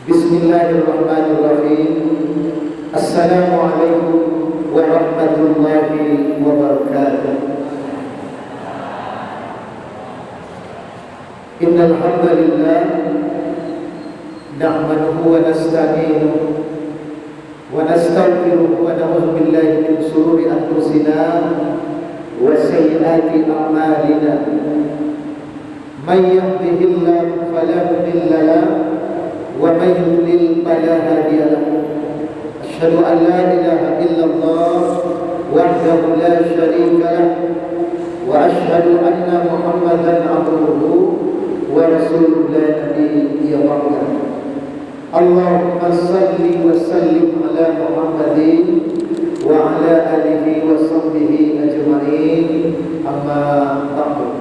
Bismillahirrahmanirrahim. Assalamualaikum warahmatullahi wabarakatuh. Innal hamdalillah nahmaduhu wa nasta'inuhu wa nastaghfiruhu wa na'udzu billahi min shururi anfusina wa sayyiati a'malina. May yahdihillahu fala mudilla lahu wa may yudlil fala hadiya lahu. Asyhadu an la ilaha illallah wahdahu la syarika lahu wa asyhadu anna Muhammadan abduhu wa rasuluhu la nabiyya ba'dahu. Allahumma salli wa sallim ala Muhammadin wa ala alihi wa sahbihi ajma'in. Amma ba'du.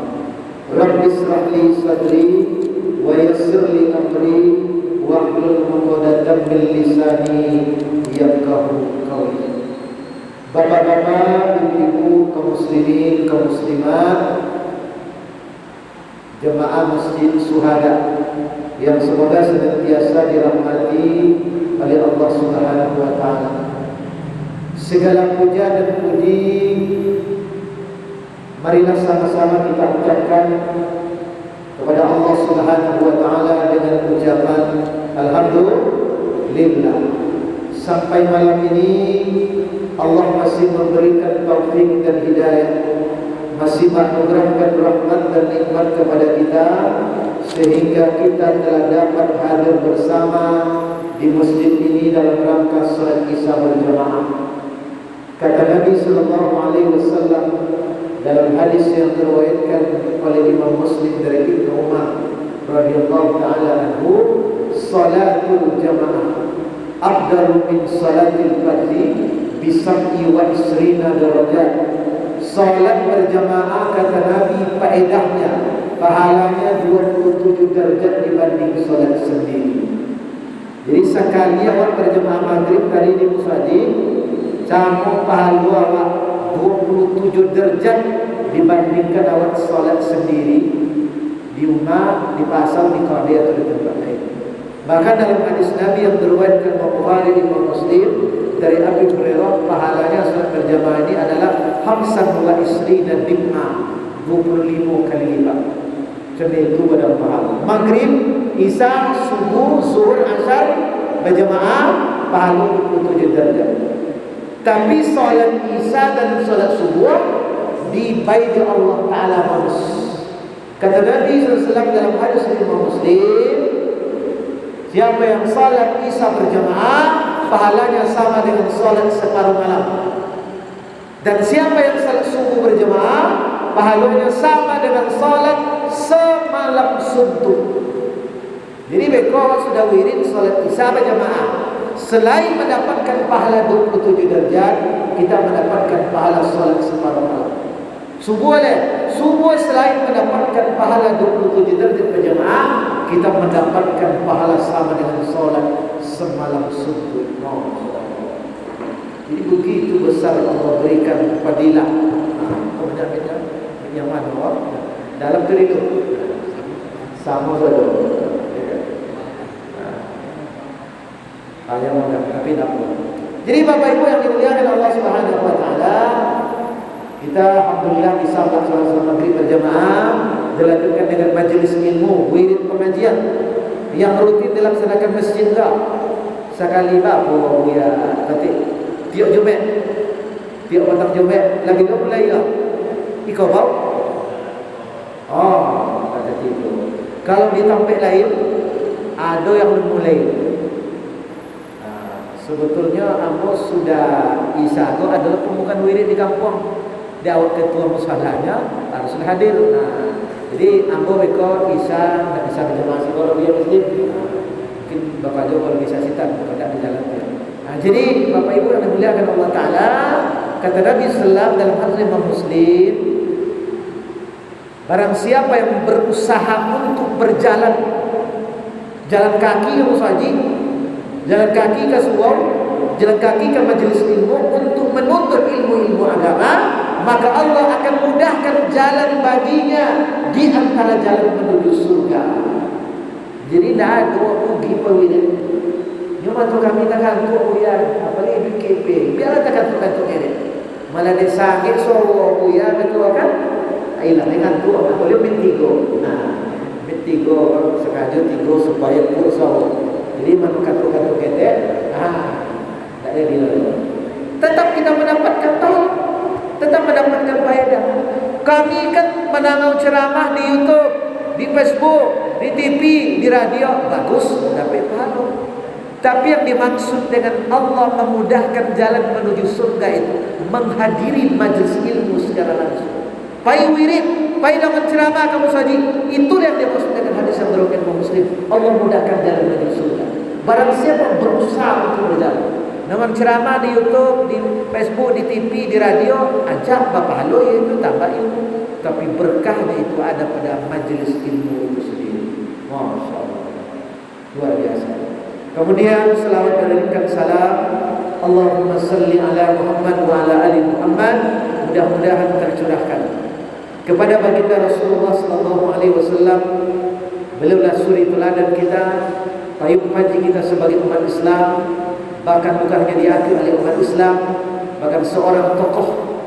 Rabbi israh li sadri wa yassir li amri wahlul 'uqdatam min lisani yafqahu qawli. Bapak-bapak, ibu-ibu, kaum muslimin, kaum muslimat, jemaah Masjid Syuhada yang semoga senantiasa dirahmati oleh Allah Subhanahu wa taala. Segala puja dan puji marilah sama-sama kita ucapkan kepada Allah Subhanahu wa taala dengan ucapan alhamdulillah. Sampai malam ini Allah masih memberikan taufik dan hidayah, masih menganugerahkan rahmat dan nikmat kepada kita, sehingga kita telah dapat hadir bersama di masjid ini dalam rangka salat Isya berjamaah. Kata Nabi sallallahu alaihi wasallam dalam hadis yang diriwayatkan oleh Imam Muslim dari Ibnu Umar radhiyallahu taala anhu, salatul jamaah afdalu min salatil fardhi bi 27 darajat. Salat berjamaah, kata Nabi, faedahnya, pahalanya 27 derajat dibanding salat sendiri. Jadi sekali awak berjamaah maghrib tadi di musajid, sama pahala awak 27 derajat dibandingkan awak salat sendiri di rumah, di pasar, di kafe atau di tempat lain. Bahkan dalam hadis Nabi yang diriwayatkan Imam Bukhari dan Imam Muslim dari Abu Hurairah, pahalanya salat berjamaah ini adalah hamsan wa isrina dimma, 25 kali lipat. Jadi itu pada pahala. Maghrib, Isya, subuh, zuhur, asar berjamaah pahala 27 derajat. Tapi salat Isya dan salat subuh di bait Allah Taala bonus. Kata Nabi SAW dalam hadis Imam Muslim, siapa yang salat Isya berjamaah, pahalanya sama dengan salat separuh malam. Dan siapa yang salat subuh berjamaah, pahalanya sama dengan salat semalam suntuk. Jadi beko sudah wirid salat Isya berjamaah, selain mendapatkan pahala 27 derajat, kita mendapatkan pahala salat separuh malam. Subuh selain mendapatkan pahala 27 derajat berjamaah, kita mendapatkan pahala sama dengan salat semalam suntuk. Jadi begitu besar Allah berikan fadilah. Yang mana dalam itu sama saja. Hanya mana tapi tak apa. Jadi Bapak Ibu yang dimuliakan Allah Subhanahu wa taala, kita alhamdulillah bisa melaksanakan maghrib berjamaah dilanjutkan dengan majelis ilmu, wirid pengajian yang rutin dilaksanakan masjid lah. Sekali bapak ya, nanti tiap Jumat, tiap petang Jumat lagi dah mulai lah. Ikau bau? Oh, kata itu. Kalau di tempat lain ada yang mulai. Sebetulnya ambo sudah Isya itu adalah pembukaan wirid di kampung. Di awal ketua musallahnya harus hadir. Jadi ambo beko Isya tidak bisa berjamaah sekolah dia masjid. Mungkin Bapak Jo kalau bisa sitan tidak di jalan dia. Jadi Bapak Ibu yang dimuliakan Allah Taala, kata Nabi sallallahu dalam hadis Imam Muslim, barang siapa yang berusaha untuk berjalan jalan kaki ke musajid, jalan kaki ke surau, jalan kaki ke majelis ilmu untuk menuntut ilmu-ilmu agama, maka Allah akan mudahkan jalan baginya di antara jalan menuju surga. Jadi tidak ada rugi perwira. Cuma tu kami tak kantuk ya, apalagi BKP. Biarlah tak kantuk-kantuk ini. Malah dia sakit suruh ya betul kan? Ailah dengan tu apa boleh mentigo. Nah, mentigo sengaja tigo supaya pun suruh. Jadi mana kantuk-kantuk kita, tak ada dia. Tetap kita mendapatkan tahu, tetap mendapatkan faedah. Kami kan menangau ceramah di YouTube, di Facebook, di TV, di radio, bagus, dapat pahala. Tapi yang dimaksud dengan Allah memudahkan jalan menuju surga itu menghadiri majlis ilmu secara langsung. Pai wirid, pai dengan ceramah kamu saji, itu yang dimaksud dengan hadis yang diriwayatkan Imam Muslim. Allah mudahkan jalan menuju surga. Barang siapa berusaha untuk berjalan dengan ceramah di YouTube, di Facebook, di TV, di radio, ajak bapak halo itu tambah ilmu. Tapi berkahnya itu ada pada majlis ilmu itu sendiri. Masya Allah, luar biasa. Kemudian selawat dan salam Allahumma salli ala Muhammad wa ala ali Muhammad mudah-mudahan tercurahkan kepada baginda Rasulullah sallallahu alaihi wasallam. Beliaulah suri teladan kita, payung panji kita sebagai umat Islam. Bahkan bukan hanya diakui oleh umat Islam, bahkan seorang tokoh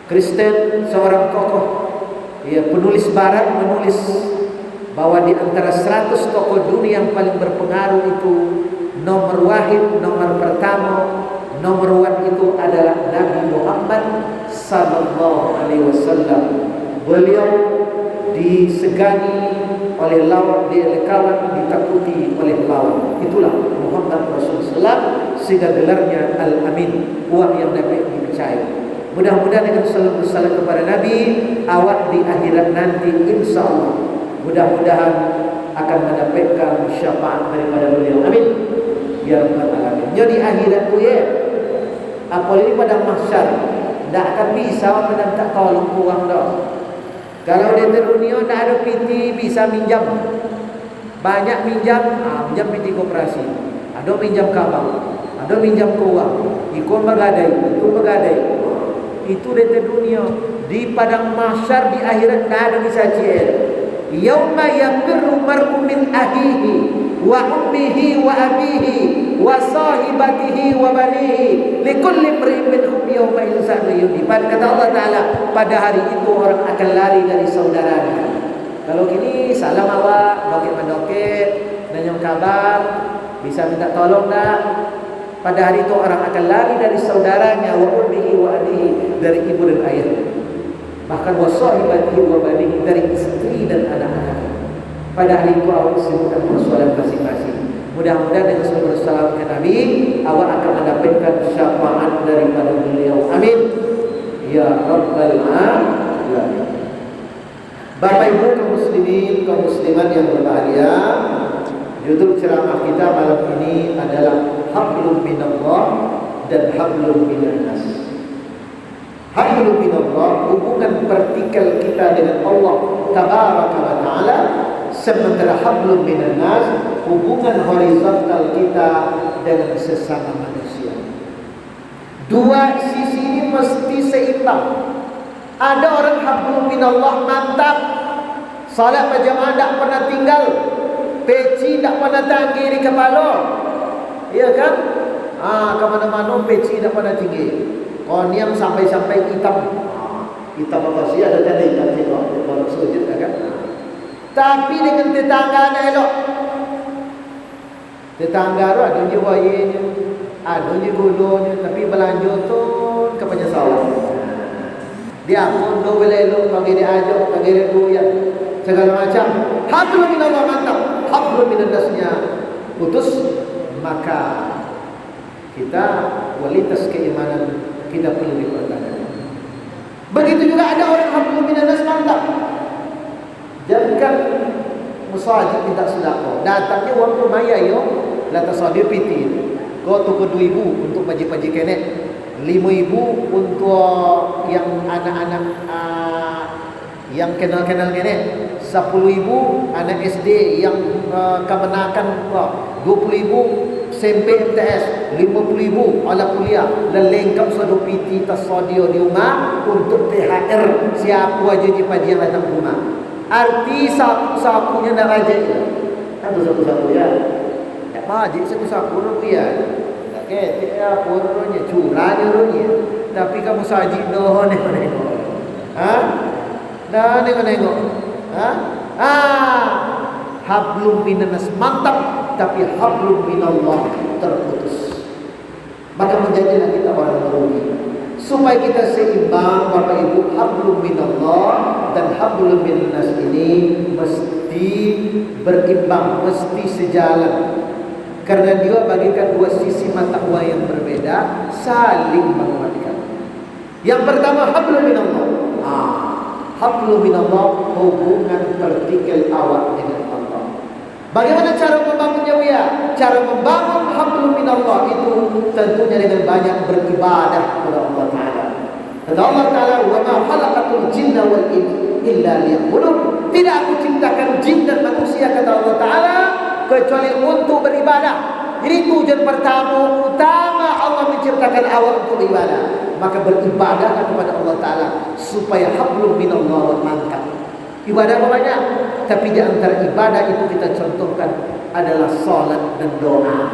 Kristen, seorang tokoh penulis barat menulis bahwa di antara 100 tokoh dunia yang paling berpengaruh itu nomor wahid, nomor pertama, nomor 1 itu adalah Nabi Muhammad sallallahu alaihi wasallam. Beliau disegani oleh lawan, kawan, ditakuti oleh lawan. Itulah Muhammad Rasulullah, sehingga gelarnya Al-Amin, uang yang dapat dipercaya. Mudah-mudahan dengan salam bersalam kepada Nabi, awak di akhirat nanti insya-Allah mudah-mudahan akan mendapatkan syafaat daripada beliau. Amin ya rabbal alamin. Jadi akhirat tu apalagi pada mahsyar tak akan bisa orang tak tolong kurang dah. Kalau di dunia tak ada PT bisa minjam. Banyak minjam, minjam PT koperasi. Ada minjam kabang, ada minjam keuang. Ikut bergadai, itu bergadai. Itu di dunia. Di padang mahsyar di akhirat tak ada bisa cier. Yauma yafirru mar'u min ahihi wa ummihi wa abihi wa sahibatihi wa banihi likulli imri'in minhum yawma idzin yudi. Kata Allah Taala, pada hari itu orang akan lari dari saudaranya. Kalau gini salam awak, doket-mendoket, nanya kabar, bisa minta tolong tak? Pada hari itu orang akan lari dari saudaranya, wa ummihi wa abihi, dari ibu dan ayahnya. Bahkan wasahibatihi wa banihi, dari istri dan anak-anak. Pada hari itu awak sibukkan persoalan masing-masing. Mudah-mudahan dengan semua salam ke Nabi, awak akan mendapatkan syafaat daripada beliau. Amin ya rabbal alamin. Bapak Ibu kaum muslimin, kaum muslimat yang berbahagia, judul ceramah kita malam ini adalah hablum minallah dan hablum minan nas. Hablum minallah, hubungan vertikal kita dengan Allah tabaraka wa taala, sementara hablum minan nas, hubungan horizontal kita dengan sesama manusia. Dua sisi ini mesti seimbang. Ada orang hablum minallah mantap, salat berjamaah tak pernah tinggal, peci tak pernah tanggi di kepala, iya kan? Ke mana-mana peci tak pernah tinggi. Koniam sampai-sampai hitam. Hitam apa sih? Ada tanda hitam sih kalau sujud kan? Tapi dengan tetangga nak elok. Tetangga tu ada je wayanya, ada je gulunya, tapi belanja tu ke penyesalan. Dia pun do boleh elok, bagi dia ajak, bagi dia goyang, segala macam. Hablum minallah mantap, hablum minan nasnya putus, maka kita kualitas keimanan kita perlu dipertahankan. Begitu juga ada orang hablum minan nas mantap. Jangan musajid minta sedekah. Datangnya wang rumaya yo, la tasadir piti. Kau tu ke 2,000 untuk paji-paji kenek, 5,000 untuk yang anak-anak yang kenal-kenal kenek, 10,000 anak SD yang kemenakan 20,000 SMP MTS, 50,000 ala kuliah, dan lengkap satu PT tasadio di rumah untuk THR siapa aja di pagi yang datang rumah. Arti sapu-sapunya nak rajin. Kan satu-satu ya. Tak majik satu-satu lu ya. Tak ketik ya purunya curahnya lu ya. Tapi kamu sajik doh nengok. Ha? Dah nengok. Ha? Hablum minas mantap, tapi hablum minallah terputus. Maka menjadilah kita orang merugi. Supaya kita seimbang, Bapak Ibu, hablum minallah dan hablum minas ini mesti berimbang, mesti sejalan. Karena dia bagikan dua sisi mata uang yang berbeda, saling menguatkan. Yang pertama hablum minallah. Hablum minallah, hubungan vertikal awak dengan Allah. Bagaimana cara membangunnya ya? Cara membangun hablum minallah itu tentunya dengan banyak beribadah kepada Allah Ta'ala. Kata Allah Ta'ala, wa ma khalaqatul jinna wal insa illa liya'budun. Tidak aku ciptakan jin dan manusia, kata Allah Ta'ala, kecuali untuk beribadah. Jadi tujuan pertama utama Allah menciptakan awak untuk beribadah. Maka beribadahlah kepada Allah Ta'ala supaya hablum minallah mantap. Ibadah apa banyak? Tapi di antara ibadah itu kita contohkan adalah salat dan doa.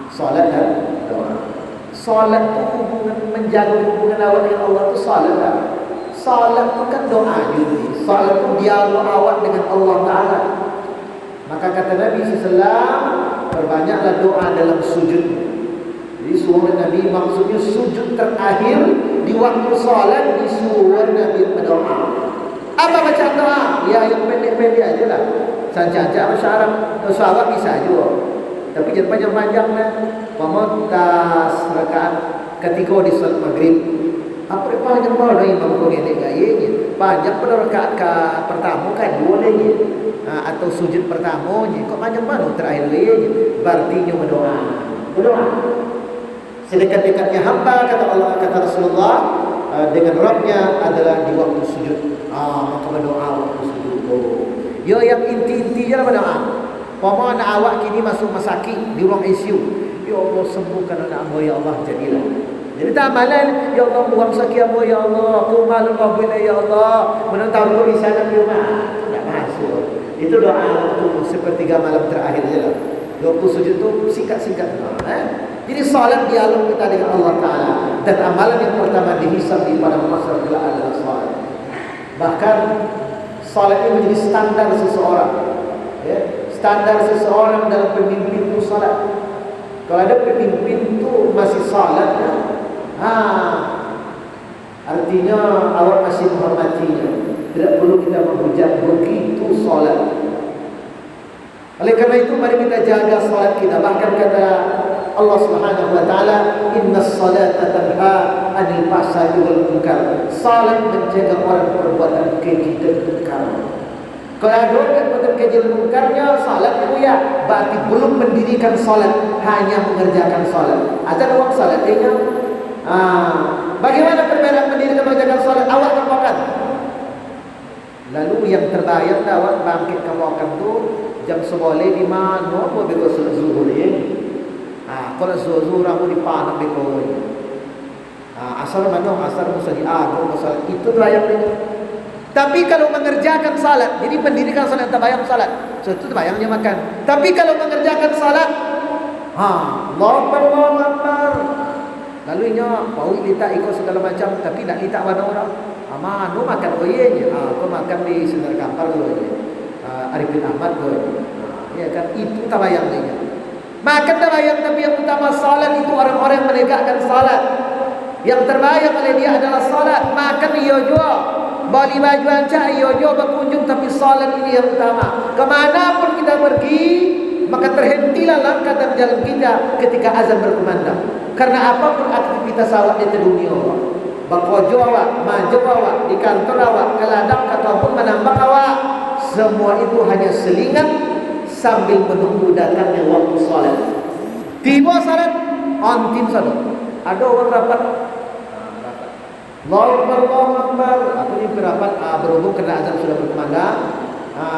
Salat dan doa. Salat itu hubungan, menjaga hubungan awak dengan Allah itu salat lah. Salat itu kan doa juga. Salat itu dialog awak dengan Allah Ta'ala. Maka kata Nabi SAW, perbanyaklah doa dalam sujud. Jadi suara Nabi maksudnya sujud terakhir di waktu salat disuruh Nabi berdoa. Apa bacaan doa? Ya yang pendek-pendek aja lah. Saja-saja syarat sahabat bisa juga. Tapi jangan panjang-panjang lah. Pemotas rakaat ketika di salat maghrib. Apa yang paling jempol dari imam kau ini gayanya? Panjang pada rakaat pertama kan dua lagi. Atau sujud pertamanya. Kok panjang mana terakhir lagi? Berarti berdoa. Berdoa. Sedekat-dekatnya hamba, kata Allah, kata Rasulullah, dengan Rabbnya adalah di waktu sujud. Maka berdoa waktu sujud. Ya yang inti-inti je lah berdoa. Pama anak awak kini masuk masakit di ruang ICU. Ya Allah sembuhkan anak hamba, ya Allah, jadilah. Jadi tak amalan, ya Allah buang sakit hamba, ya Allah, aku malu kabul, ya Allah, menentang aku di sana di rumah. Tak masuk. Itu doa waktu sepertiga malam terakhir je lah. Waktu sujud tu singkat-singkat. Jadi salat dialog kita dengan Allah Ta'ala. Dan amalan yang pertama dihisab di pada masa adalah salat. Bahkan salat ini menjadi standar seseorang. Standar seseorang dalam pemimpin itu salat. Kalau ada pemimpin itu masih salat, artinya awak masih menghormatinya. Tidak perlu kita menghujat, begitu salat. Oleh karena itu mari kita jaga salat kita. Bahkan kata Allah Subhanahu wa taala, "Innas salata tanha 'anil fahsya'i wal munkar." Salat mencegah orang perbuatan keji dan munkar. Kalau ada orang perbuatan keji dan munkarnya, salat itu ya berarti belum mendirikan salat, hanya mengerjakan salat. Ada orang salat dia. Bagaimana perbedaan mendirikan dan mengerjakan salat? Awak terpakan. Lalu yang terbayang awak bangkit kawakan tu jam 11 di mana mau bego salat zuhur ya. Kalau zuhur aku di panah bego. Asar mana asar mesti diatur salat itu terbayang dia. Tapi kalau mengerjakan salat, jadi pendirikan salat terbayang salat. So itu terbayangnya makan. Tapi kalau mengerjakan salat, Allahu Akbar. Lalu nya bau litak ikut segala macam, tapi nak litak mana orang? Manu makan oyenya, kau makan di Sendar Kampar dulu aja, Arifin Ahmad dulu, ya kan itu tabayangnya. Makan tabayang, tapi yang utama salat itu orang-orang yang menegakkan salat. Yang terbayang oleh dia adalah salat. Makan iyo juga, beli baju ancak iyo juga berkunjung, tapi salat ini yang utama. Kemanapun kita pergi, maka terhentilah langkah dan jalan kita ketika azan berkumandang. Karena apapun aktivitas awak di dunia, bakojo awak, maju awak, di kantor awak, ke ladang ataupun menambang awak, semua itu hanya selingan sambil menunggu datangnya waktu salat. Tiba salat, on tim salat. Ada orang rapat, Allahu Akbar. Aku ni berapat, berhubung kerana azan sudah berkumandang,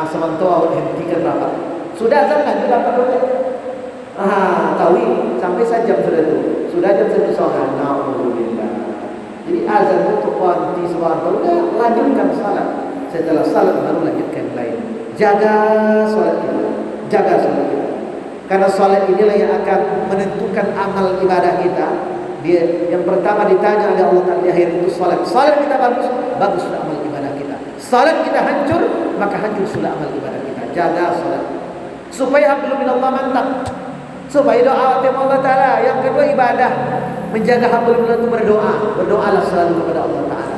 sementara awak hentikan rapat. Sudah azan lagi rapat boleh. Tahu sampai sajam sudah tu. Sudah jam 1 sore. Alhamdulillah. Jadi azan untuk wanti sebentar, udah lanjutkan salat. Setelah salat baru lanjutkan lain. Jaga salat kita. Jaga salat kita. Karena salat inilah yang akan menentukan amal ibadah kita. Dia yang pertama ditanya oleh Allah Ta'ala di akhir itu salat. Salat kita bagus, bagus sudah amal ibadah kita. Salat kita hancur, maka hancur sudah amal ibadah kita. Jaga salat supaya hablum minallah mantap. Supaya doa kepada Allah Ta'ala. Yang kedua ibadah, menjaga hablum minallah itu berdoa. Berdoalah selalu kepada Allah Ta'ala.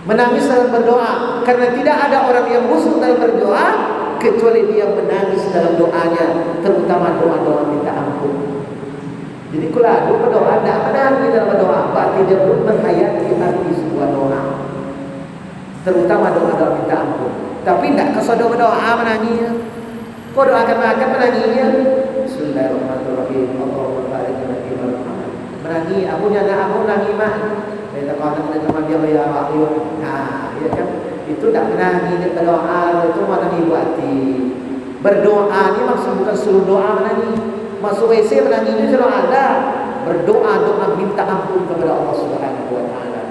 Menangis dalam berdoa, karena tidak ada orang yang busuk dalam berdoa kecuali dia menangis dalam doanya, terutama doa-doa minta ampun. Jadi kalau berdoa tidak menangis dalam berdoa, berarti dia belum menghayati arti sebuah doa, terutama doa-doa minta ampun. Tapi tidak kalau berdoa menangis. Kau doakan makan menangisnya. Bismillahirrahmanirrahim. Allahumma barik lana fi ma razaqtana. Menangis, aku nyana aku nangis mah. Kita kadang dengan dia ya wahyu. Nah, ya kan? Itu tak menangis berdoa, itu menangis hati. Berdoa ni maksud bukan suruh doa menangis. Masuk WC menangis itu sudah ada. Berdoa doa minta ampun kepada Allah Subhanahu wa taala.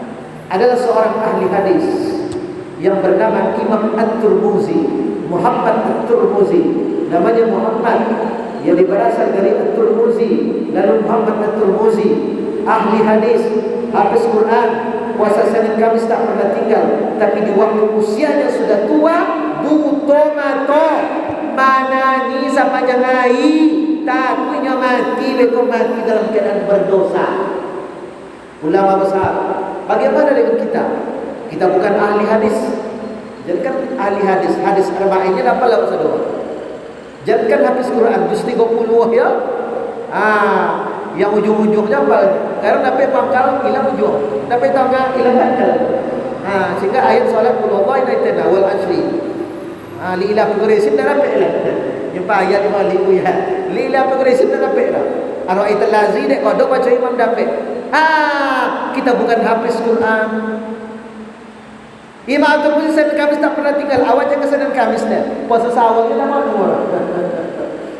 Adalah seorang ahli hadis yang bernama Imam At-Tirmizi, Muhammad At-Tirmizi. Namanya Muhammad yang berasal dari At-Tirmizi, lalu Muhammad At-Tirmizi, ahli hadis, hafiz Quran, puasa Senin Kamis tak pernah tinggal. Tapi di waktu usianya sudah tua, buto mato, manani sama jangai, takutnya mati, beko mati dalam keadaan berdosa. Ulama besar. Bagaimana dengan kita? Kita bukan ahli hadis. Jadi kan ahli hadis, hadis arba'innya dapat lah usah doa. Jadi kan hafiz Quran juz 30 ya. Yang ujung-ujungnya apa? Karena dapat pangkal hilang ujung, dapat tangga hilang pangkal. Sehingga ayat solat qulullah inaitana wal asri. Li ila progresin dah dapat lah. Yang ayat mali ya. Li ila progresin dah dapat lah. Ara'aital lazi dek kodok baca imam dapat. Kita bukan hafiz Quran. Imam Al-Tirmizi Senin Kamis tak pernah tinggal. Awak jangan Senin Kamis deh. Puasa sawal kita mana orang?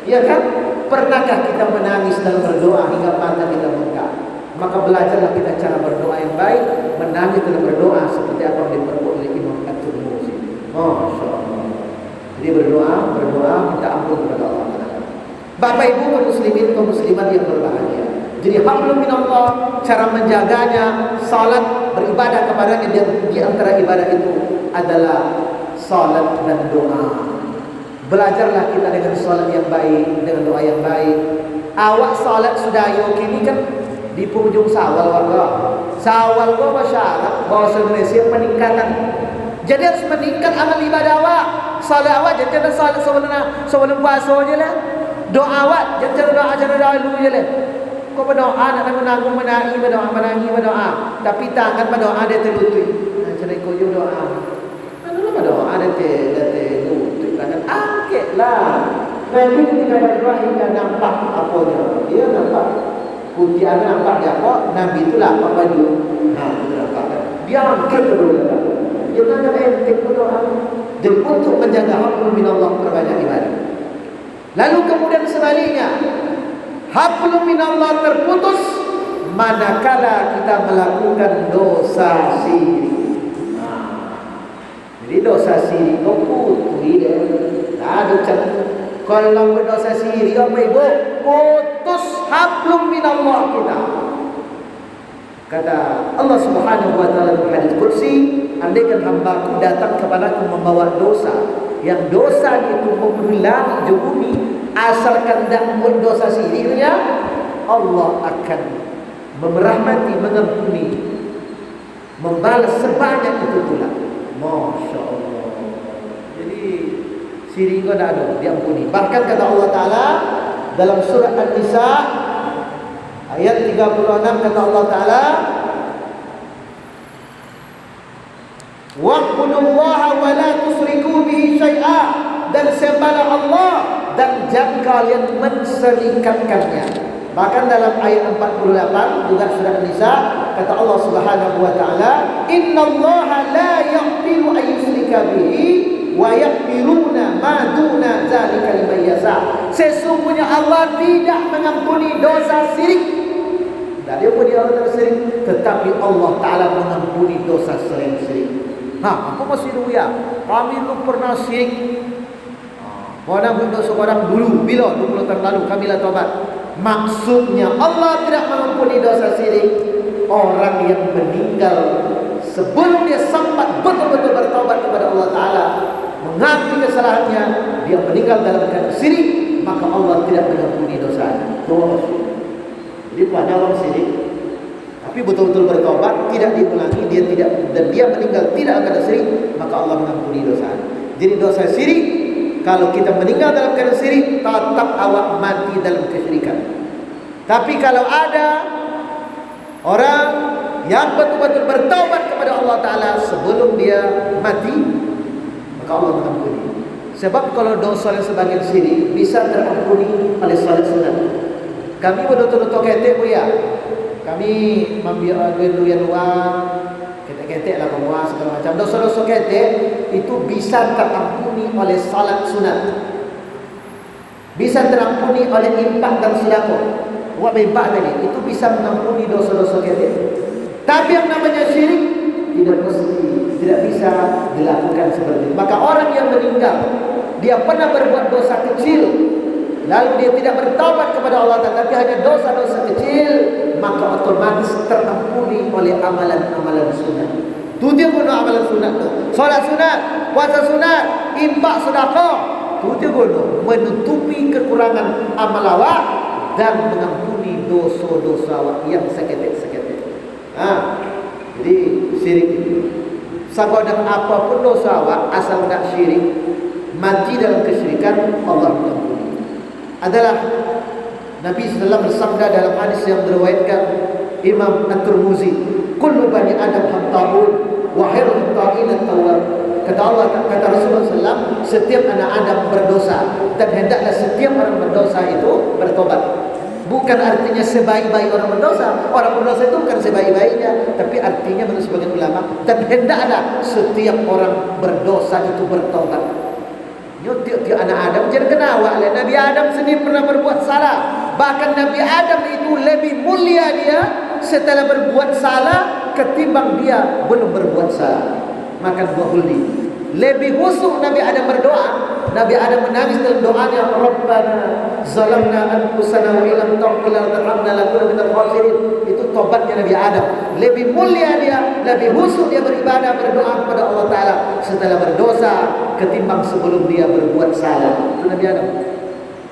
Ya kan? Pernahkah kita menangis dalam berdoa hingga mata kita bengkak? Maka belajarlah kita cara berdoa yang baik, menangis dalam berdoa seperti apa yang diperbuat oleh Imam At-Tirmizi. Masya Allah. Jadi berdoa minta ampun kepada Allah. Bapak Ibu kaum muslimin kaum muslimat yang berbahagia. Jadi hablum minallah, cara menjaganya, salat, beribadah kepadanya, dan di antara ibadah itu adalah salat dan doa. Belajarlah kita dengan salat yang baik, dengan doa yang baik. Awak salat sudah yo kini kan di penghujung Syawal warga. Syawal go masyarakat bahasa Indonesia peningkatan. Jadi harus meningkat amal ibadah awak. Salat awak jangan salat sebelum puasa aja lah. Doa awak jangan doa dulu je lah. Kau berdoa nak nanggung berdoa. Tapi tangan berdoa dia terlutut. Jadi kau juga doa. Mana berdoa dia terlutut. Tangan angkatlah. Nabi ketika berdoa hingga nampak apanya. Dia nampak putih nampak dia apa? Nabi itulah apa baju. Itu nampak. Dia angkat dulu. Dia tanya entek berdoa. Dan untuk menjaga hablum minallah perbanyak ibadah. Lalu kemudian sebaliknya, hablum minallah terputus manakala kita melakukan dosa syirik. Jadi dosa syirik itu putus dia. Ada kalau berdosa syirik apa ibu? Putus hablum minallah kita. Kata Allah Subhanahu wa taala dalam hadis qudsi, andaikan hambaku datang kepadaku membawa dosa, yang dosa itu menghilangi bumi, asalkan tidak membuat dosa siriknya, Allah akan merahmati, mengampuni, membalas sebanyak itu pula. Masya Allah. Jadi sirik tidak ada, diampuni. Bahkan kata Allah Ta'ala dalam surah An-Nisa ayat 36, kata Allah Ta'ala, wa'budullaha wa la tusriku bihi syai'a, dan sembahlah Allah dan jangan kalian menserikatkannya. Bahkan dalam ayat 48 juga surah An-Nisa kata Allah Subhanahu wa taala, innallaha la yaghfiru an yushrika bihi wa yaghfiruna ma duna dzalika liman yasha. Sesungguhnya Allah tidak mengampuni dosa syirik. Dan dia pun dia syirik, tetapi Allah Taala mengampuni dosa selain syirik. Aku masih dulu ya, kami itu pernah syirik. Orang dosa orang dulu, bila 20 tahun lalu kamilah taubat. Maksudnya Allah tidak mengampuni dosa syirik orang yang meninggal sebelum dia sempat betul-betul bertaubat kepada Allah Ta'ala, mengakui kesalahannya, dia meninggal dalam keadaan syirik, maka Allah tidak mengampuni dosanya. Jadi pada orang syirik tapi betul-betul bertaubat, tidak diulangi, dia meninggal tidak akan syirik, maka Allah mengampuni dosanya. Jadi dosa syirik, kalau kita meninggal dalam keadaan syirik, tetap awak mati dalam kesyirikan. Tapi kalau ada orang yang betul-betul bertaubat kepada Allah Ta'ala sebelum dia mati, maka Allah mengampuni. Sebab kalau dosa yang sebagian syirik bisa terampuni oleh salat sunat. Kami betul-betul ketek pun ya. Kami membiar duit luar, ketek-ketek lah semua segala macam. Dosa-dosa ketek itu bisa terampuni oleh salat sunat. Bisa terampuni oleh infak dan sedekah. Buat infak tadi itu bisa mengampuni dosa-dosa ketek. Tapi yang namanya syirik tidak mesti, tidak bisa dilakukan seperti itu. Maka orang yang meninggal, dia pernah berbuat dosa kecil, lalu dia tidak bertaubat kepada Allah Ta'ala, tapi hanya dosa-dosa kecil, maka otomatis terampuni oleh amalan-amalan sunat. Tu dia guna amalan sunat tu. Solat sunat, puasa sunat, infak sedekah. Tu dia guna menutupi kekurangan amal awak dan mengampuni dosa-dosa awak yang seketek-seketek. Jadi syirik itu sahabat apapun dosa awak asal tak syirik, mati dalam kesyirikan, Allah mengampuni. Adalah Nabi sallallahu alaihi wasallam bersabda dalam hadis yang diriwayatkan Imam At-Tirmizi, kullu bani Adam khata'un wa khairul khata'in at-tawwab. Kata Allah, kata Rasulullah SAW, setiap anak Adam berdosa dan hendaklah setiap orang berdosa itu bertobat. Bukan artinya sebaik-baik orang berdosa. Orang berdosa itu bukan sebaik-baiknya, tapi artinya menurut sebagian ulama, dan hendaklah setiap orang berdosa itu bertobat. Tiap-tiap anak Adam jangan kena awak. Nabi Adam sendiri pernah berbuat salah. Bahkan Nabi Adam itu lebih mulia dia setelah berbuat salah ketimbang dia belum berbuat salah. Makan buah huldi. Lebih khusyuk Nabi Adam berdoa. Nabi Adam menangis dalam doanya, Rabbana zalamna anfusana wa illam taghfir lana wa tarhamna lanakunanna minal khasirin. Itu tobatnya Nabi Adam. Lebih mulia dia, lebih khusyuk dia beribadah, berdoa kepada Allah Ta'ala setelah berdosa ketimbang sebelum dia berbuat salah. Itu Nabi Adam.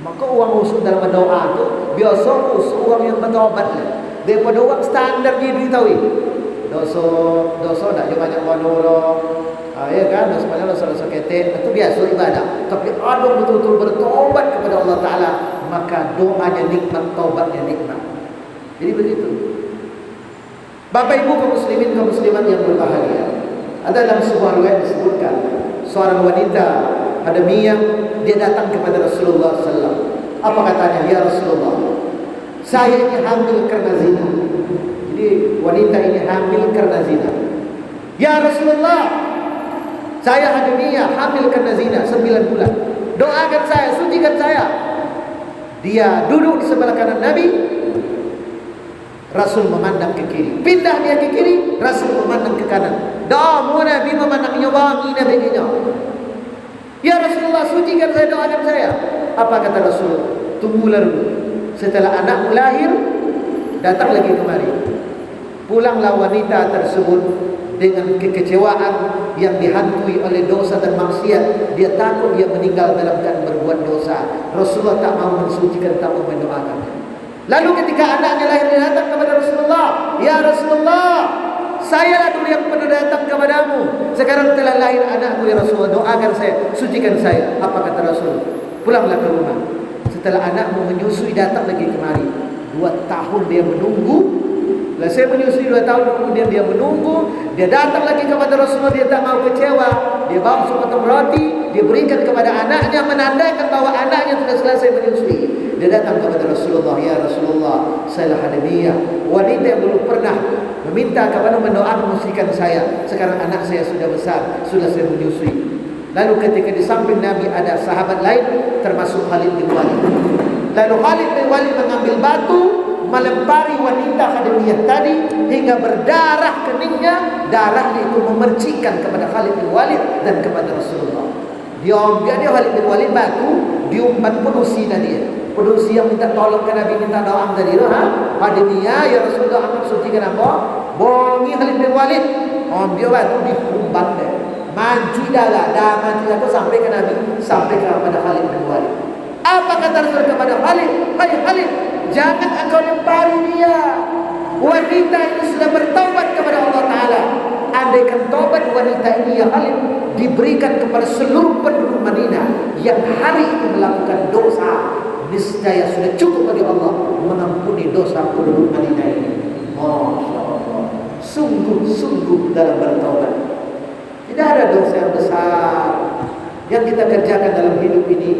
Maka orang khusyuk dalam berdoa itu biasa khusyuk orang yang bertobat lah. Daripada orang standar dia beritahu dosa tak dia banyak wanura, ya kan, dosa ketek itu biasa ibadah. Tapi ada betul-betul bertobat kepada Allah Ta'ala, maka doanya nikmat, taubatnya nikmat. Jadi begitu. Bapak Ibu kaum muslimin, kaum muslimat yang berbahagia, ada dalam sebuah riwayat disebutkan seorang wanita Adamiyah, dia datang kepada Rasulullah SAW. Apa katanya? Ya Rasulullah, saya ini hamil karena zina. Jadi wanita ini hamil karena zina. Ya Rasulullah, saya Adamiyah hamil karena zina 9 bulan. Doakan saya, sucikan saya. Dia duduk di sebelah kanan Nabi. Rasul memandang ke kiri. Pindah dia ke kiri, Rasul memandang ke kanan. Doa Nabi memandangnya wangi Nabi-nya. Ya Rasulullah, sucikan saya, doakan saya. Apa kata Rasul? Tunggulah dulu. Setelah anakmu lahir, datang lagi kemari. Pulanglah wanita tersebut dengan kekecewaan yang dihantui oleh dosa dan maksiat. Dia takut dia meninggal dalam keadaan berbuat dosa. Rasulullah tak mau mensucikan, tak mau mendoakan. Lalu ketika anaknya lahir, dia datang kepada Rasulullah. Ya Rasulullah, sayalah dulu yang pernah datang kepadamu. Sekarang telah lahir anakku ya Rasulullah, doakan saya, sucikan saya. Apa kata Rasul? Pulanglah ke rumah. Setelah anakmu menyusui, datang lagi kemari. 2 tahun dia menunggu. Setelah saya menyusui 2 tahun, kemudian dia menunggu. Dia datang lagi kepada Rasulullah, dia tak mau kecewa. Dia bawa sepotong roti, dia berikan kepada anaknya, menandakan bahwa anaknya sudah selesai menyusui. Dia datang kepada Rasulullah. Ya Rasulullah, saya Adamiyah, wanita yang dulu pernah meminta kepada mendoakan musyrikan saya. Sekarang anak saya sudah besar, sudah saya menyusui. Lalu ketika di samping Nabi ada sahabat lain, termasuk Khalid bin Walid. Lalu Khalid bin Walid mengambil batu, melempari wanita Adamiyah tadi hingga berdarah keningnya. Darahnya itu memercikan kepada Khalid bin Walid dan kepada Rasulullah. Dia ambil dia Khalid bin Walid batu diumpan penusi tadi. Penusi yang minta tolong ke Nabi, minta doa tadi tu, Hadiniya ya Rasulullah, amat suci kenapa? Bongi Khalid bin Walid. Ambil batu diumpan dia. Maju dah maju aku sampai ke Nabi, sampai kepada Khalid bin Walid. Apa kata Rasul kepada Khalid? Hai Khalid, jangan engkau lempari dia. Wanita ini sudah bertaubat kepada Allah Ta'ala. Andaikan taubat wanita ini ya Khalid diberikan kepada seluruh penduduk Madinah yang hari itu melakukan dosa, niscaya sudah cukup bagi Allah mengampuni dosa penduduk Madinah ini. Masya Allah, sungguh-sungguh dalam bertaubat. Tidak ada dosa yang besar yang kita kerjakan dalam hidup ini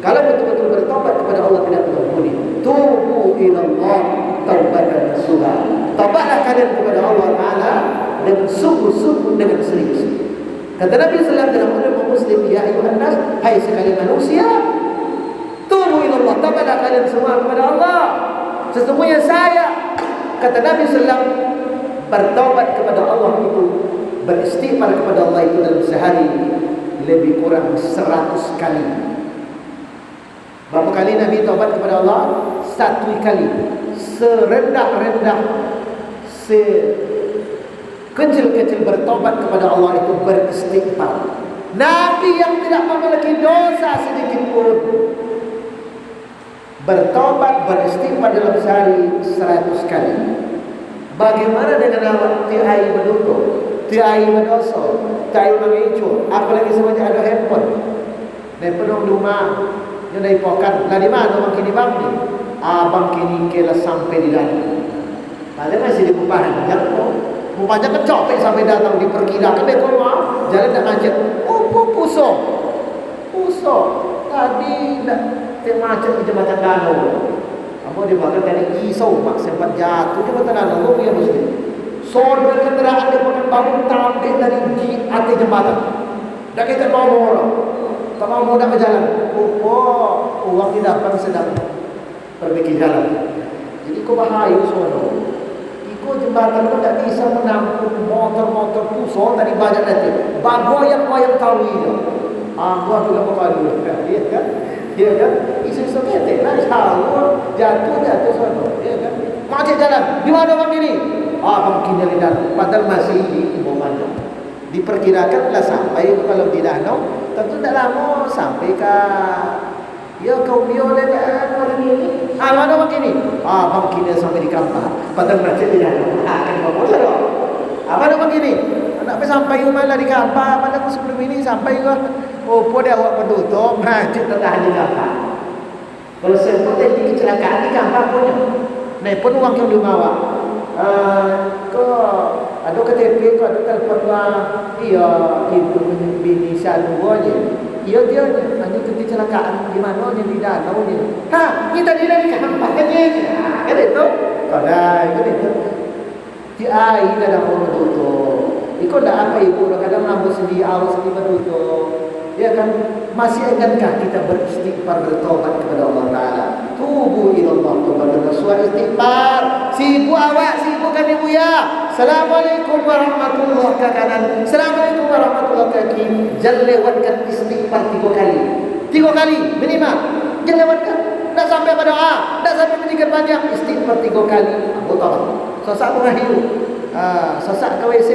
kalau betul-betul bertaubat kepada Allah tidak mengampuni. Tubu ilallah taubatan nasuha. Taubatlah kalian kepada Allah Ta'ala dengan sungguh-sungguh, dengan serius. Kata Nabi SAW dalam hadis Muslim, ya ayuhan nas, hai sekalian manusia, tubu ilallah, taubatlah kalian semua kepada Allah. Sesungguhnya saya, kata Nabi SAW, bertaubat kepada Allah itu, beristighfar kepada Allah itu dalam sehari lebih kurang 100 kali. Berapa kali Nabi taubat kepada Allah? 1 kali. Serendah-rendah, sekecil-kecil bertaubat kepada Allah itu beristighfar. Nabi yang tidak memiliki dosa sedikit pun bertaubat, beristighfar dalam sehari 100 kali. Bagaimana dengan awak tiai menutup, tiai berdosa, tiai mengecut, apalagi semuanya ada handphone. Handphone rumah yang dari pokan. Lah di mana bang kini bang ni? Abang kini kela sampai di dalam. Ada masih di Kupahan. Rupanya kan copek sampai datang diperkirakan dia keluar jalan tak macet. Pusok. Tadi dah macet di jembatan Danau. Apa dia bakal tadi kisau mak sempat jatuh jembatan Danau yang muslim. Sodor kendaraan dia pakai bangun tampil dari di atas jembatan. Dah kita bawa orang. Tak mau nak berjalan. Uang tidak dapat sedang perbaiki jalan. Jadi kau bahaya sono. Ikut jembatan kau tak bisa menampung motor-motor pusat dari banyak nanti. Bagoyang-goyang tahu itu. Gua juga bakal dulu. Iya kan? Iya kan? Isu-isu ketek lah. Jatuh sono. Iya kan? Macet jalan. Di mana bang ini? Bang kini lihat. Padahal masih di Ibu Manjung. Diperkirakan lah sampai kalau di danau tentu tak lama sampai ke ya kau biola dan orang ini mana begini bang kini sampai di Kampar padahal macet di danau kan bagus lah mana begini nak sampai mana di Kampar padahal sebelum ini sampai ke pada awak penutup macet tengah di Kampar. Kalau sempat jadi kecelakaan di Kampar punya nah pun uang yang dibawa ada KTP ko ada telefon lah iya ibu bini saluanya iya dia hanya kecelakaan di mana di danau ni kita dari Kampar kan itu kalau itu di air kadang orang tutup ikut dah apa ibu kadang rambut sendiri awal sendiri bertutup ya kan masih ingatkah kita beristighfar bertobat kepada Allah Ta'ala. Tubu ilallah taubatan nasuha, istighfar. Sibuk awak, sibukkan ibu ya. Assalamualaikum warahmatullahi wabarakatuh. Assalamualaikum warahmatullahi wabarakatuh. Jangan lewatkan istighfar 3 kali. 3 kali minimal. Jangan lewatkan. Tak sampai pada doa, tak sampai menjadikan banyak istighfar 3 kali. Betul. Sesak mengahiru. Sesak ke WC.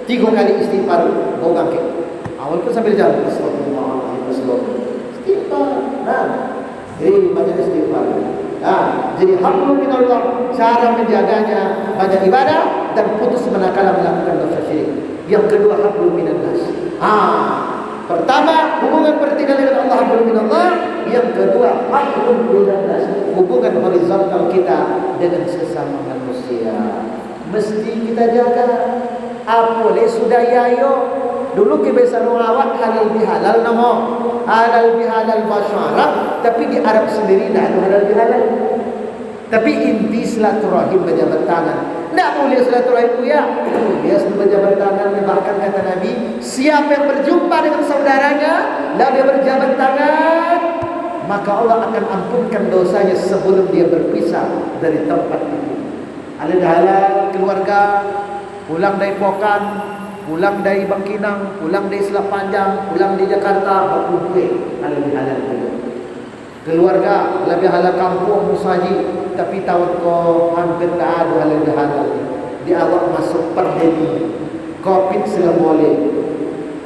3 kali istighfar bau bangkit. Awal pun sambil jalan. Istighfar. Banyak istighfar. Jadi hablum minallah, cara menjaganya banyak ibadah dan putus manakala melakukan dosa syirik. Yang kedua hablum minannas. Pertama hubungan vertikal dengan Allah hablum minallah. Yang kedua hablum minannas, hubungan horizontal kita dengan sesama manusia. Mesti kita jaga. Boleh sudah yayo. Dulu kebiasaan orang awak halal bihalal nama halal bihalal masyarakat, tapi di Arab sendiri dah ada halal bihalal. Tapi inti silaturahim berjabat tangan. Tak boleh silaturahim ya. Dia berjabat tangan. Bahkan kata Nabi, siapa yang berjumpa dengan saudaranya lalu dia berjabat tangan, maka Allah akan ampunkan dosanya sebelum dia berpisah dari tempat itu. Halal halal keluarga pulang dari pokan pulang dari Bangkinang, pulang dari Selat Panjang, pulang dari Jakarta, berkumpul halal dulu. Keluarga lebih halal kampung musaji, tapi tahun ko hampir tak ada halal. Di awak masuk pandemi Covid sedang boleh.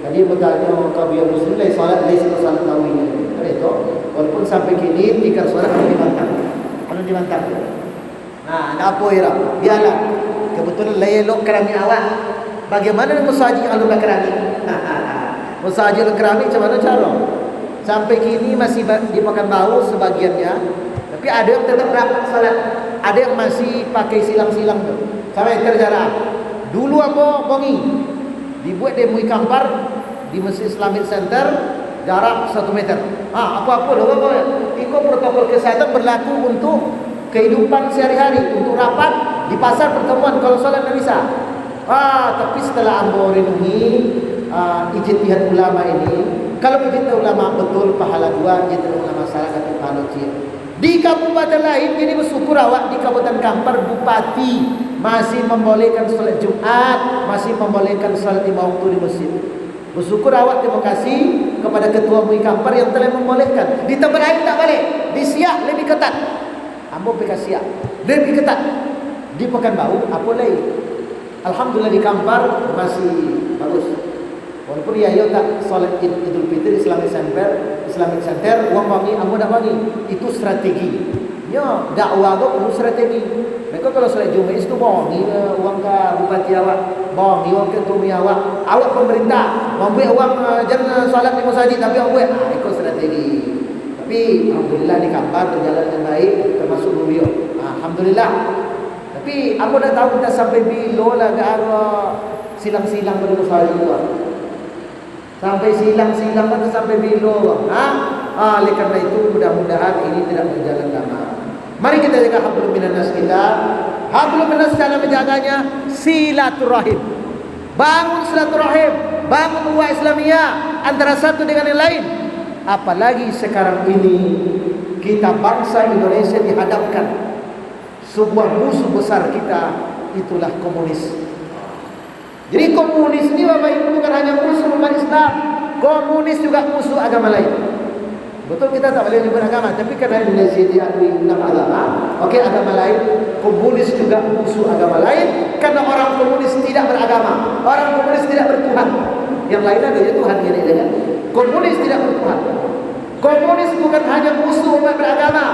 Jadi bertanya kau biar muslim lai solat tahu ini. Kan itu walaupun sampai kini tikar solat kalau dibantah. Nah, apa ira? Biarlah. Kebetulan lai elok kerami awak. Bagaimana musaji kalau tak kerami? Musaji kerami macam mana cara? Sampai kini masih dimakan bau sebagiannya, tapi ada yang tetap rapat salat, ada yang masih pakai silang-silang tu. Sampai terjarah. Dulu apa bongi dibuat demo kampar di Masjid Islamic Center, jarak 1 meter. Apa-apa dah apa. Ikut protokol kesehatan berlaku untuk kehidupan sehari-hari, untuk rapat di pasar pertemuan kalau salat tak bisa. Tapi setelah ambo renungi ijtihad ulama ini, kalau ijtihad ulama betul pahala 2, ijtihad ulama salah kata pahala 3. Di kabupaten lain ini bersyukur awak di Kabupaten Kampar bupati masih membolehkan salat Jumat, masih membolehkan salat 5 waktu di masjid. Bersyukur awak, terima kasih kepada ketua MUI Kampar yang telah membolehkan. Di tempat lain tak boleh. Di Siak lebih ketat. Ambo PK Siak lebih ketat. Di Pekanbaru apa lagi? Alhamdulillah di Kampar masih bagus. Walaupun ya tak salat Idul Fitri Islamic Center uang wangi, ambo dak wangi. Itu strategi. Ya, dakwah tu perlu strategi. Mereka kalau salat Jumat itu wangi uang ke bupati awak, wangi uang ke tumi awak. Awak pemerintah membuat uang jangan salat di masjid tapi awak buat ikut strategi. Tapi alhamdulillah di Kampar berjalan dengan baik termasuk beliau. Alhamdulillah. Tapi aku dah tahu kita sampai bilo lah ke arah silang-silang bermusyawarah juga. Sampai silang-silang atau sampai bilo. Oleh karena itu mudah-mudahan ini tidak berjalan lama. Mari kita jaga hablum minan nas kita. Hablum minan nas cara menjaganya silaturahim. Bangun silaturahim, bangun ukhuwah Islamiyah antara satu dengan yang lain. Apalagi sekarang ini kita bangsa Indonesia dihadapkan sebuah musuh besar kita, itulah komunis. Jadi komunis ini Bapak Ibu bukan hanya musuh umat Islam, komunis juga musuh agama lain. Betul kita tak boleh nyebut agama, tapi karena Indonesia diakui 6 agama, agama lain, komunis juga musuh agama lain, karena orang komunis tidak beragama, orang komunis tidak bertuhan. Yang lain ada ya Tuhan yang ada. Komunis tidak bertuhan. Komunis bukan hanya musuh umat beragama,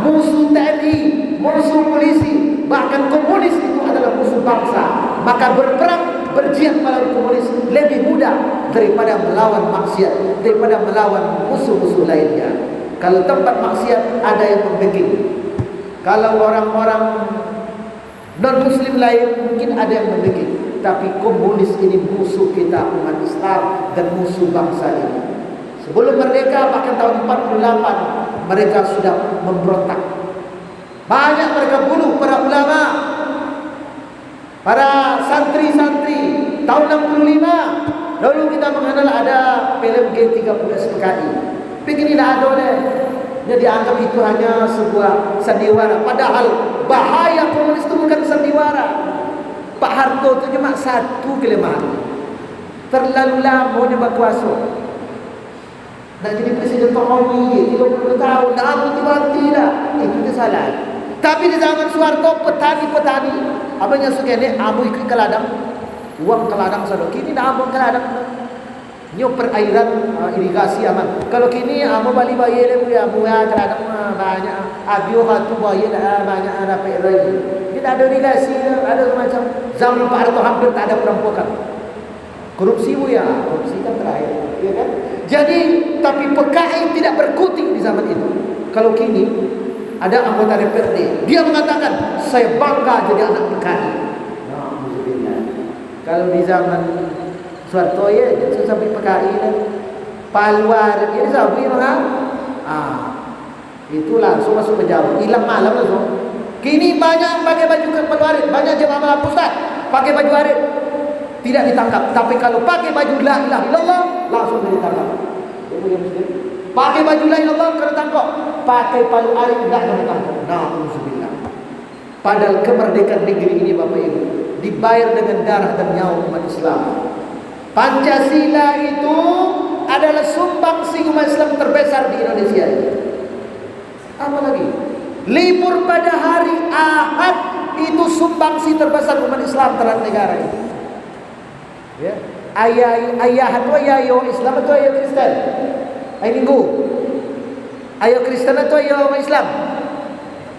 musuh TNI, musuh polisi, bahkan komunis itu adalah musuh bangsa. Maka berperang, berjihad melawan komunis lebih mudah daripada melawan maksiat, daripada melawan musuh-musuh lainnya. Kalau tempat maksiat ada yang membacking. Kalau orang-orang non-muslim lain mungkin ada yang membacking. Tapi komunis ini musuh kita umat Islam dan musuh bangsa ini. Sebelum merdeka bahkan tahun 48 mereka sudah memberontak. Banyak mereka bunuh para ulama, para santri-santri. Tahun 65 lalu kita mengenal ada film G30 SPKI. Begini dah ada deh. Dia dianggap itu hanya sebuah sandiwara. Padahal bahaya komunis itu bukan sandiwara. Pak Harto itu cuma satu kelemahan, terlalu lama dia berkuasa. Nak jadi presiden Tokowi 30 tahun, dah itu mati dah. Itu dia salah. Tapi di zaman Soeharto petani-petani, abangnya suka ni, abu ikut ke ladang, uang ke ladang sadok. Kini dah abang ke ladang, nyo perairan irigasi aman. Kalau kini abu bali bayi le, abu ya ke ladang banyak, abio hatu bayi dah banyak dapat lagi. Ini tak ada irigasi, ada macam zaman Pak Harto hampir tak ada perampokan. Korupsi korupsi kan terakhir, ya kan? Jadi, tapi PKI tidak berkutik di zaman itu. Kalau kini ada anggota DPRD, dia mengatakan saya bangga jadi anak PKI. Kalau di zaman Soeharto ya, jadi sampai PKI dan Palwar, jadi sampai itu langsung masuk penjara, hilang malam langsung. Kini banyak pakai baju Palwar, banyak jemaah pusat pakai baju arit. Tidak ditangkap, tapi kalau pakai baju la ilaha illallah langsung ditangkap. Pakai baju la ilaha illallah kena tangkap, pakai palu arit tidak kena tangkap. Nauzubillah. Padahal kemerdekaan negeri ini Bapak Ibu dibayar dengan darah dan nyawa umat Islam. Pancasila itu adalah sumbangsi umat Islam terbesar di Indonesia. Apa lagi? Libur pada hari Ahad itu sumbangsi terbesar umat Islam terhadap negara ini. Ya. Ayah atau ayo Islam atau ayo Kristen? Hari Minggu. Ayo Kristen atau ayo orang Islam?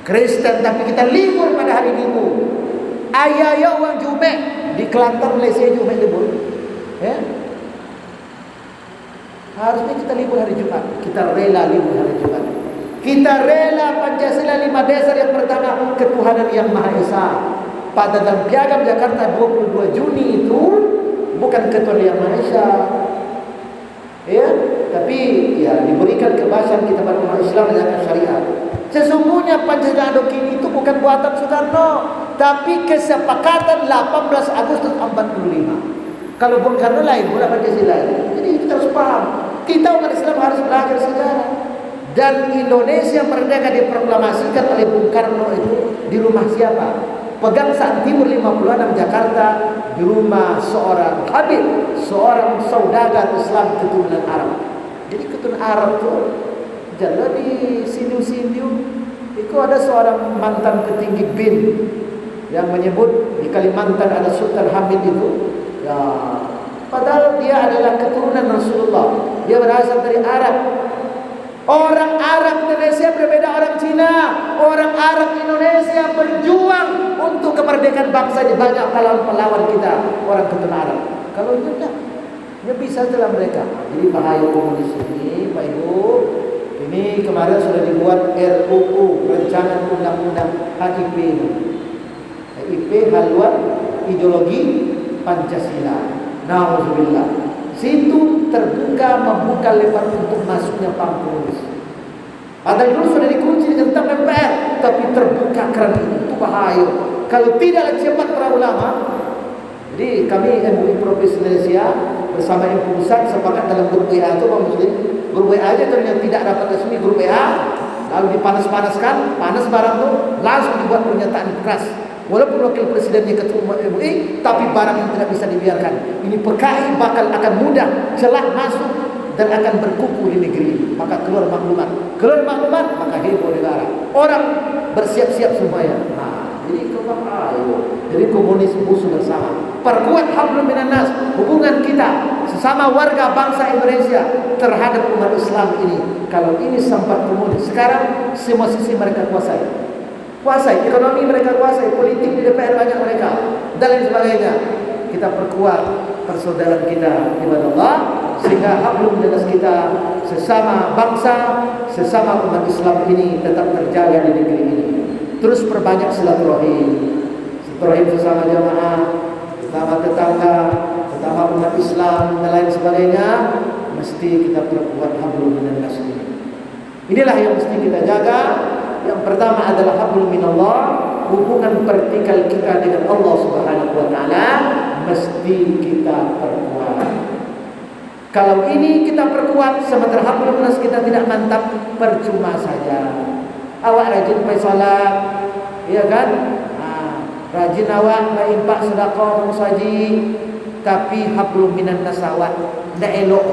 Kristen, tapi kita libur pada hari Minggu. Ayo orang Jumat di Kelantan, Malaysia Jumat libur. Ya. Harusnya kita libur hari Jumat. Kita rela libur hari Jumat. Kita rela Pancasila 5 dasar yang pertama, ketuhanan yang Maha Esa. Pada dalam Piagam Jakarta 22 Juni itu bukan ketuhanan yang Maha Esa. Ya, tapi ya diberikan kebebasan kita pada umat Islam menjalankan syariat. Sesungguhnya Pancasila Adokini itu bukan buatan Soekarno, tapi kesepakatan 18 Agustus 45. Kalau Bung Karno lain, bukan Pancasila. Jadi kita harus paham, kita umat Islam harus belajar sejarah. Dan Indonesia merdeka diproklamasikan oleh Bung Karno itu di rumah siapa? Pegangsaan Timur 56 Jakarta, di rumah seorang Habib, seorang saudagar Islam keturunan Arab. Jadi keturunan Arab itu jalan di sindiu-sindiu. Itu ada seorang mantan petinggi BIN yang menyebut di Kalimantan ada Sultan Hamid itu. Ya, padahal dia adalah keturunan Rasulullah. Dia berasal dari Arab. Orang Arab Indonesia berbeda orang Cina. Orang Arab Indonesia berjuang untuk kemerdekaan bangsa. Banyak pahlawan kita orang keturunan Arab. Kalau itu tidak, dia bisa setelah mereka. Jadi bahaya komunis ini, Pak Ibu. Ini kemarin sudah dibuat RUU, Rencana Undang-Undang HIP ini. HIP haluan ideologi Pancasila. Nauzubillah. Situ terbuka membuka lebar untuk masuknya komunis. Padahal dulu sudah dikunci dengan tap MPR, tapi terbuka keran itu bahaya. Kalau tidak cepat para ulama. Jadi kami MUI Provinsi Indonesia bersama MUI Pusat sepakat dalam grup WA itu Pak Muslim. Grup WA aja ternyata tidak dapat resmi grup WA, lalu dipanas-panaskan, panas barang itu langsung dibuat pernyataan keras. Walaupun wakil presidennya ketua MUI, tapi barang yang tidak bisa dibiarkan. Ini PKI bakal akan mudah celah masuk dan akan berkuku di negeri. Maka keluar maklumat, maka heboh negara. Orang bersiap-siap semuanya. Nah, jadi jadi komunis musuh bersama. Perkuat hablum minan nas, hubungan kita sesama warga bangsa Indonesia terhadap umat Islam ini. Kalau ini sempat komunis, sekarang semua sisi mereka kuasai. Ekonomi mereka kuasai, politik di DPR banyak mereka, dan lain sebagainya. Kita perkuat persaudaraan kita ibadah Allah, sehingga hablum minan nas kita sesama bangsa, sesama umat Islam ini tetap terjaga di negeri ini. Terus perbanyak silaturahim sesama jamaah, sesama tetangga, sesama umat Islam dan lain sebagainya. Mesti kita perkuat hablum minan nas ini. Inilah yang mesti kita jaga. Yang pertama adalah hablum minallah, hubungan vertikal kita dengan Allah Subhanahu wa taala mesti kita perkuat. Kalau ini kita perkuat, sementara hablum minas kita tidak mantap, percuma saja. Awak rajin pergi salat, ya kan? Rajin awak berimpak sedekah musaji, tapi hablum minan nas awak ndak elok.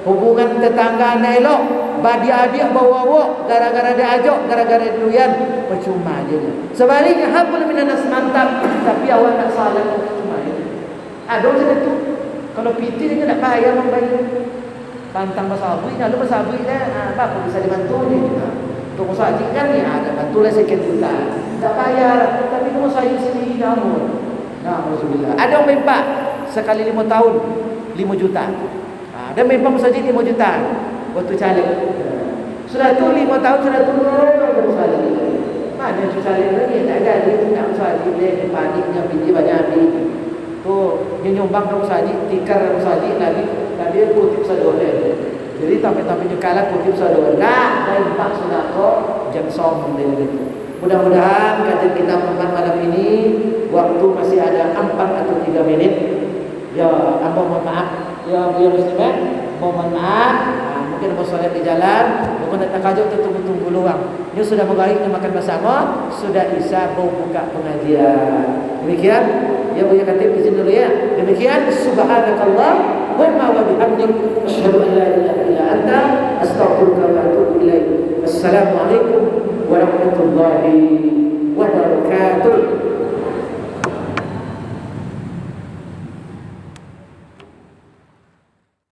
Hubungan tetangga ndak elok. Badi adik bawa gara-gara dia ajak, gara-gara duluan, percuma aja. Sebaliknya hablum minan nas mantap, tapi awak nak salat percuma aja. Ada macam tu. Kalau piti dia tak payah membayar. Pantang basabui, lalu basabui dah, apa bisa dibantu ni? Untuk musaji kan ni ada bantu lah sekian juta. Tak payah, tapi musaji sendiri namun. Alhamdulillah. Ada orang mempak sekali 5 tahun 5 juta. Ada mempak musaji 5 juta. Waktu caleg. Sudah tu 5 tahun sudah turun musaji. Mana caleg lagi tak ada dia nak musaji dia paniknya biji banyak habis. Tu dia nyumbang ke musaji, tikar musaji lagi dia kutip sadore. Jadi tapi nyekala kutip sadore. Nah, dan pak sudah kok jam som dia gitu. Mudah-mudahan kajian kita malam ini waktu masih ada 4 atau 3 menit. Ya, mohon maaf. Ya, Bu Muslimin, mohon maaf. Mungkin mau solat di jalan, mungkin nak kajuk tunggu luang. Ini sudah berbaik makan bersama, sudah isya mau buka pengajian. Demikian, ya Bu Katib izin dulu ya. Demikian subhanakallah Allahumma wa bihamdik asyhadu an la ilaha illa anta astaghfiruka wa atubu ilaik. Assalamualaikum warahmatullahi wabarakatuh.